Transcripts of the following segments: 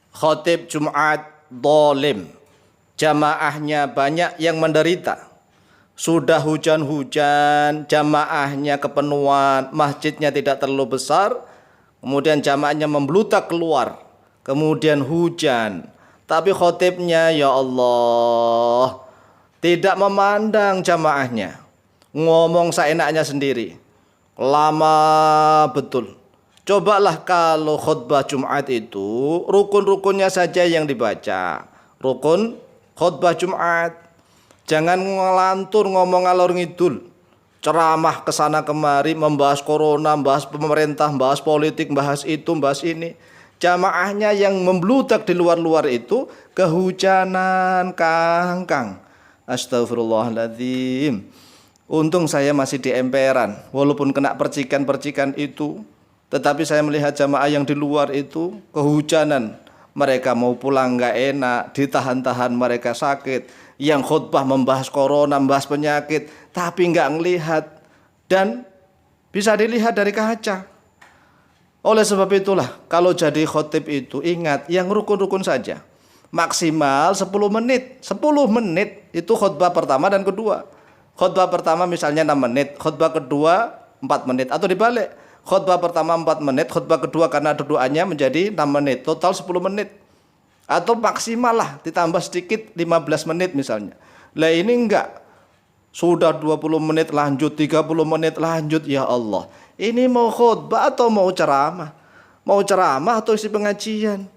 Khatib Jumat dolim, jamaahnya banyak yang menderita. Sudah hujan-hujan, jamaahnya kepenuhan, masjidnya tidak terlalu besar, kemudian jamaahnya memblutak keluar, kemudian hujan. Tapi khatibnya, ya Allah, tidak memandang jamaahnya, ngomong seenaknya sendiri, lama betul. Cobalah kalau khutbah Jumat itu rukun-rukunnya saja yang dibaca. Rukun khutbah Jumat. Jangan ngelantur ngomong ngalor ngidul. Ceramah kesana kemari, membahas corona, membahas pemerintah, membahas politik, membahas itu, membahas ini. Jamaahnya yang membludak di luar-luar itu kehujanan, Kang. Astagfirullahaladzim. Untung saya masih di emperan, walaupun kena percikan-percikan itu. Tetapi saya melihat jamaah yang di luar itu kehujanan. Mereka mau pulang nggak enak, ditahan-tahan mereka sakit. Yang khutbah membahas corona, membahas penyakit, tapi nggak ngelihat. Dan bisa dilihat dari kaca. Oleh sebab itulah, kalau jadi khotib itu ingat yang rukun-rukun saja. Maksimal 10 menit. 10 menit itu khutbah pertama dan kedua. Khutbah pertama misalnya 6 menit, khutbah kedua 4 menit. Atau dibalik, khutbah pertama 4 menit, khutbah kedua karena ada doanya menjadi 6 menit. Total 10 menit. Atau maksimal lah, ditambah sedikit 15 menit misalnya. Lah ini enggak. Sudah 20 menit lanjut, 30 menit lanjut. Ya Allah, ini mau khutbah atau mau ceramah? Mau ceramah atau isi pengajian?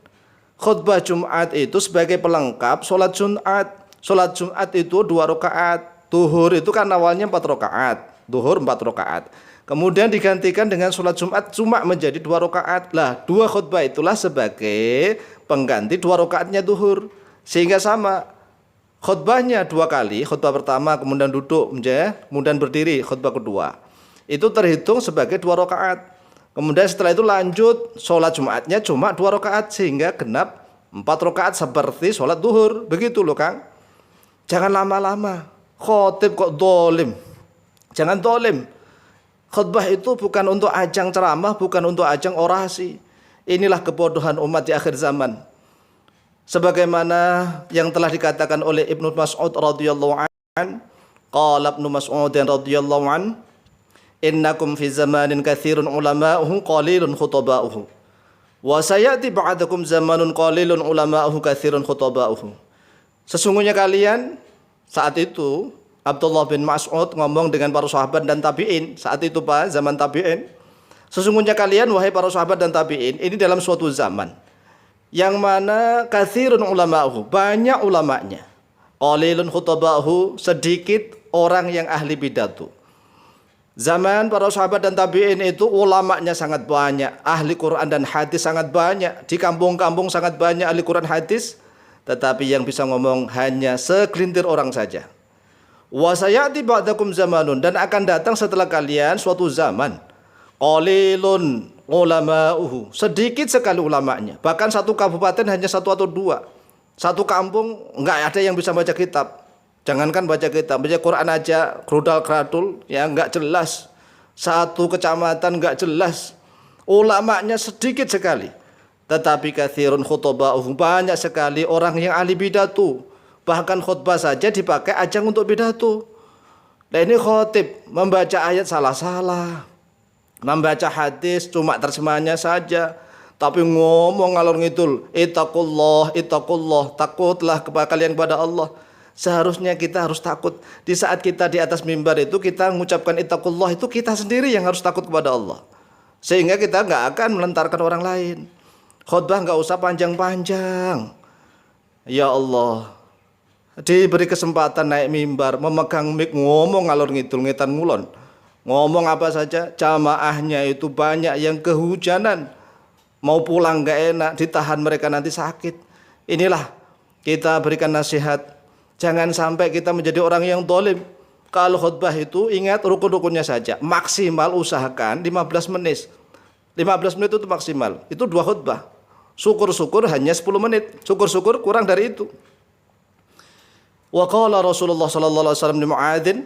Khutbah Jumat itu sebagai pelengkap sholat Jumat. Sholat Jumat itu 2 rakaat. Duhur itu kan awalnya 4 rakaat. Duhur 4 rakaat. Kemudian digantikan dengan sholat Jumat cuma menjadi 2 rakaat. Lah 2 khutbah itulah sebagai pengganti 2 rakaatnya duhur. Sehingga sama khutbahnya 2 kali. Khutbah pertama kemudian duduk, kemudian berdiri khutbah kedua. Itu terhitung sebagai 2 rakaat. Kemudian setelah itu lanjut sholat Jumatnya cuma 2 rakaat sehingga genap 4 rakaat seperti sholat duhur. Begitu loh Kang. Jangan lama-lama. Khotib kok dolim. Jangan dolim. Khutbah itu bukan untuk ajang ceramah, bukan untuk ajang orasi. Inilah kebodohan umat di akhir zaman. Sebagaimana yang telah dikatakan oleh Ibnu Mas'ud radhiyallahu an, qala Ibnu Mas'ud radhiyallahu an, innakum fi zamanin katsirun ulama'uhu qalilun khutaba'uhu. Wa sayati ba'dakum zamanun qalilun ulama'uhu katsirun khutaba'uhu. Sesungguhnya kalian saat itu Abdullah bin Mas'ud ngomong dengan para sahabat dan tabi'in. Saat itu Pak, zaman tabi'in. Sesungguhnya kalian wahai para sahabat dan tabi'in, ini dalam suatu zaman yang mana katsirun ulama'uhu, banyak ulamanya. Qalilun khutaba'uhu, sedikit orang yang ahli pidato. Zaman para sahabat dan tabi'in itu ulamanya sangat banyak, ahli Quran dan hadis sangat banyak. Di kampung-kampung sangat banyak ahli Quran hadis, tetapi yang bisa ngomong hanya segelintir orang saja. Wa sayati ba'dakum zamanun, dan akan datang setelah kalian suatu zaman qalilun ulama'uhu, sedikit sekali ulamanya. Bahkan satu kabupaten hanya 1 atau 2. Satu kampung enggak ada yang bisa baca kitab. Jangankan baca kitab, baca Quran aja gerudal-geradul ya enggak jelas. Satu kecamatan enggak jelas. Ulamanya sedikit sekali. Tetapi katsirun khutaba'uhu, banyak sekali orang yang ahli pidato. Bahkan khutbah saja dipakai ajang untuk pidato. Nah ini khotib membaca ayat salah-salah, membaca hadis cuma terjemahannya saja, tapi ngomong ngalor ngidul, ittaqullah, ittaqullah, takutlah kepada kalian kepada Allah. Seharusnya kita harus takut. Di saat kita di atas mimbar itu kita mengucapkan ittaqullah, itu kita sendiri yang harus takut kepada Allah. Sehingga kita nggak akan melentarkan orang lain. Khutbah nggak usah panjang-panjang. Ya Allah, diberi kesempatan naik mimbar, memegang mik, ngomong ngalor ngidul, ngetan ngulon, ngomong apa saja. Jamaahnya itu banyak yang kehujanan, mau pulang gak enak, ditahan mereka nanti sakit. Inilah kita berikan nasihat, jangan sampai kita menjadi orang yang dolim. Kalau khutbah itu ingat rukun-rukunnya saja, maksimal usahakan 15 menit. 15 menit itu maksimal, itu 2 khutbah. Syukur-syukur hanya 10 menit, syukur-syukur kurang dari itu. Wa qala Rasulullah sallallahu alaihi wasallam li Mu'adzin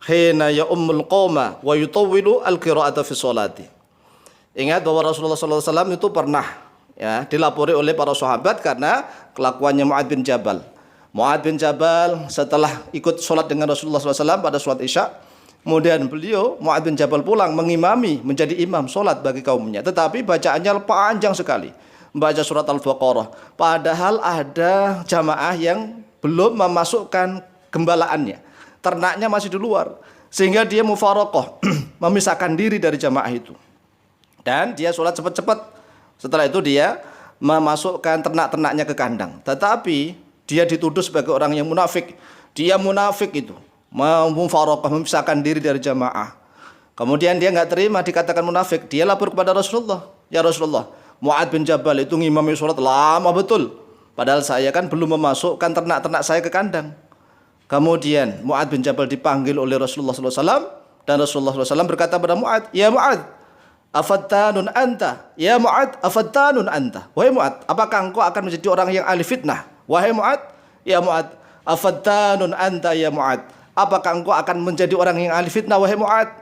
hina ya'ummul qauma wa yutawwilu al-qira'ata fi sholati. Ingat bahwa Rasulullah sallallahu alaihi wasallam itu pernah Ya, dilapori oleh para sahabat karena kelakuannya Mu'adz bin Jabal. Mu'adz bin Jabal setelah ikut sholat dengan Rasulullah SAW pada sholat Isya, kemudian beliau Mu'adz bin Jabal pulang mengimami, menjadi imam sholat bagi kaumnya. Tetapi bacaannya panjang sekali, membaca surat Al-Baqarah. Padahal ada jamaah yang belum memasukkan gembalaannya, ternaknya masih di luar, sehingga dia mufaraqah, memisahkan diri dari jamaah itu. Dan dia sholat cepat-cepat. Setelah itu dia memasukkan ternak-ternaknya ke kandang. Tetapi dia dituduh sebagai orang yang munafik. Dia munafik itu, mufaraqah, memisahkan diri dari jamaah. Kemudian dia nggak terima dikatakan munafik. Dia lapor kepada Rasulullah. Ya Rasulullah, Mu'adz bin Jabal itu ngimami sholat lama betul. Padahal saya kan belum memasukkan ternak-ternak saya ke kandang. Kemudian Mu'adz bin Jabal dipanggil oleh Rasulullah SAW. Dan Rasulullah SAW berkata kepada Mu'adz, ya Mu'adz, afattanun anta, ya Mu'adz, afattanun anta. Wahai Mu'adz, apakah engkau akan menjadi orang yang ahli fitnah? Wahai Mu'adz, ya Mu'adz, afattanun anta ya Mu'adz, apakah engkau akan menjadi orang yang ahli fitnah? Wahai Mu'adz,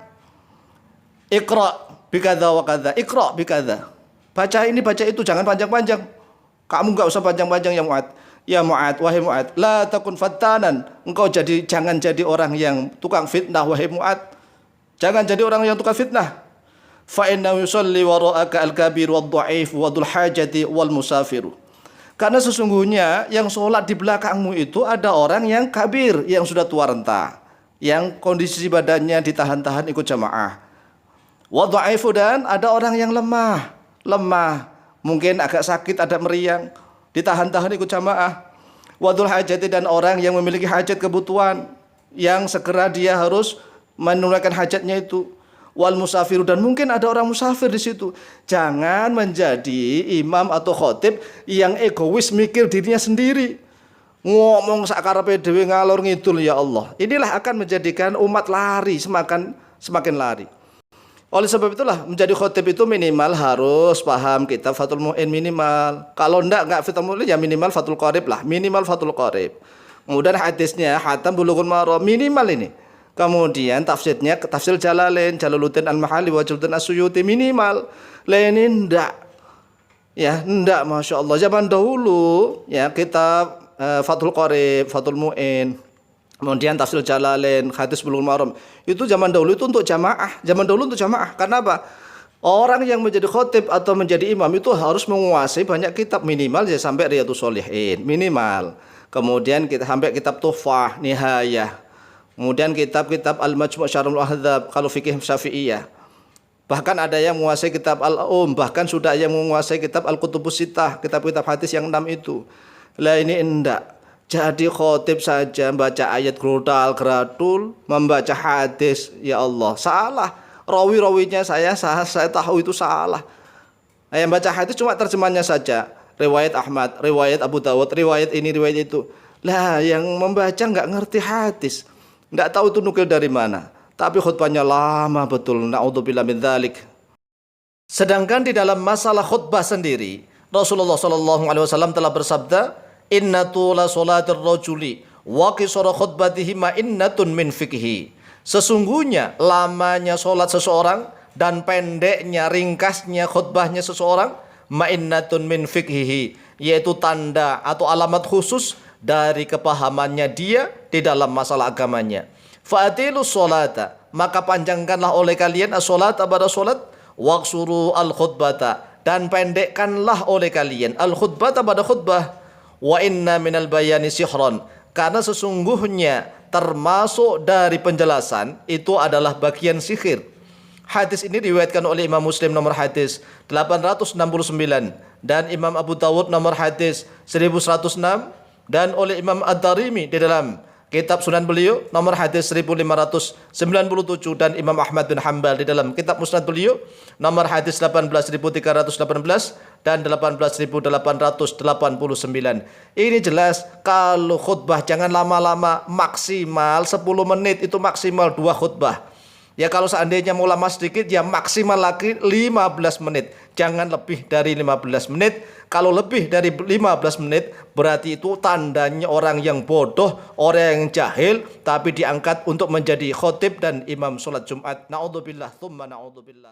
Iqra bikadza wa kadza, Iqra bikadza. Baca ini, baca itu, jangan panjang-panjang. Kamu enggak usah panjang-panjang ya Mu'adz. Ya Mu'adz, wahai Mu'adz, la takun fattanan. Engkau jangan jadi orang yang tukang fitnah, wahai Mu'adz. Jangan jadi orang yang tukang fitnah. Fa innahu yusalli wara'aka al-kabir wad-dha'if wadul hajati wal musafiru. Karena sesungguhnya yang sholat di belakangmu itu ada orang yang kabir, yang sudah tua renta, yang kondisi badannya ditahan-tahan ikut jamaah. Wad-dha'ifu, dan ada orang yang lemah, mungkin agak sakit, ada meriang, ditahan-tahan ikut jamaah. Wadul hajati, dan orang yang memiliki hajat kebutuhan, yang segera dia harus menunaikan hajatnya itu. Wal musafiru, dan mungkin ada orang musafir di situ. Jangan menjadi imam atau khotib yang egois, mikir dirinya sendiri, ngomong sakarepe dhewe ngalor ngidul. Ya Allah, inilah akan menjadikan umat lari, semakin lari. Oleh sebab itulah menjadi khotib itu minimal harus paham kitab Fathul Mu'in minimal. Kalau enggak Fathul Mu'in ya minimal Fathul Qorib lah, minimal Fathul Qorib. Kemudian hadisnya Hatam Bulughul Maram minimal ini. Kemudian tafsirnya tafsir Jalalain, Jalaluddin Al-Mahali wa Jalaluddin As-Suyuti minimal. Lain enggak. Ya, enggak, Masya Allah. Zaman dahulu ya kitab Fathul Qorib, Fathul Mu'in, kemudian tafsir Jalalain, hadis Bulughul Maram. Itu zaman dahulu itu untuk jamaah. Zaman dahulu untuk jamaah. Karena apa? Orang yang menjadi khotib atau menjadi imam itu harus menguasai banyak kitab, minimal ya sampai Riyadhus Shalihin, minimal. Kemudian kita sampai kitab Tuhfah, Nihayah. Kemudian kitab-kitab Al-Majmu' Syarhul Muhadzab kalau fikih Syafi'iyah. Bahkan ada yang menguasai kitab bahkan sudah yang menguasai kitab Al-Kutubus Sittah, kitab-kitab hadis yang 6 itu. Lah ini enggak. Jadi khotib saja baca ayat gradul, membaca hadis, ya Allah, salah. Rawi-rawinya saya tahu itu salah. Yang baca hadis cuma terjemahnya saja. Riwayat Ahmad, riwayat Abu Dawud, riwayat ini, riwayat itu. Lah yang membaca enggak ngerti hadis. Enggak tahu itu nukil dari mana. Tapi khutbahnya lama betul. Na'udzubillah min dzalik. Sedangkan di dalam masalah khutbah sendiri, Rasulullah SAW telah bersabda, Inna tula sholatir rajuli wa qisara khutbatihi ma'innatun min fikhi. Sesungguhnya lamanya sholat seseorang dan pendeknya, ringkasnya khutbahnya seseorang, ma'innatun min fikhihi, yaitu tanda atau alamat khusus dari kepahamannya dia di dalam masalah agamanya. Fa'atilu sholata, maka panjangkanlah oleh kalian as-sholata pada sholat, waqsuru al-khutbata, dan pendekkanlah oleh kalian al-khutbata pada khutbah. Wa inna minal bayani sihron, karena sesungguhnya termasuk dari penjelasan itu adalah bagian sihir. Hadis ini diriwayatkan oleh Imam Muslim nomor hadis 869 dan Imam Abu Dawud nomor hadis 1106 dan oleh Imam Ad-Darimi di dalam kitab Sunan beliau nomor hadis 1597 dan Imam Ahmad bin Hanbal di dalam kitab Musnad beliau nomor hadis 18318 dan 18889. Ini jelas kalau khutbah jangan lama-lama, maksimal 10 menit itu maksimal 2 khutbah. Ya kalau seandainya mau lama sedikit ya maksimal lagi 15 menit. Jangan lebih dari 15 menit. Kalau lebih dari 15 menit berarti itu tandanya orang yang bodoh, orang yang jahil, tapi diangkat untuk menjadi khotib dan imam sholat Jumat. Na'udzubillah, tsumma na'udzubillah.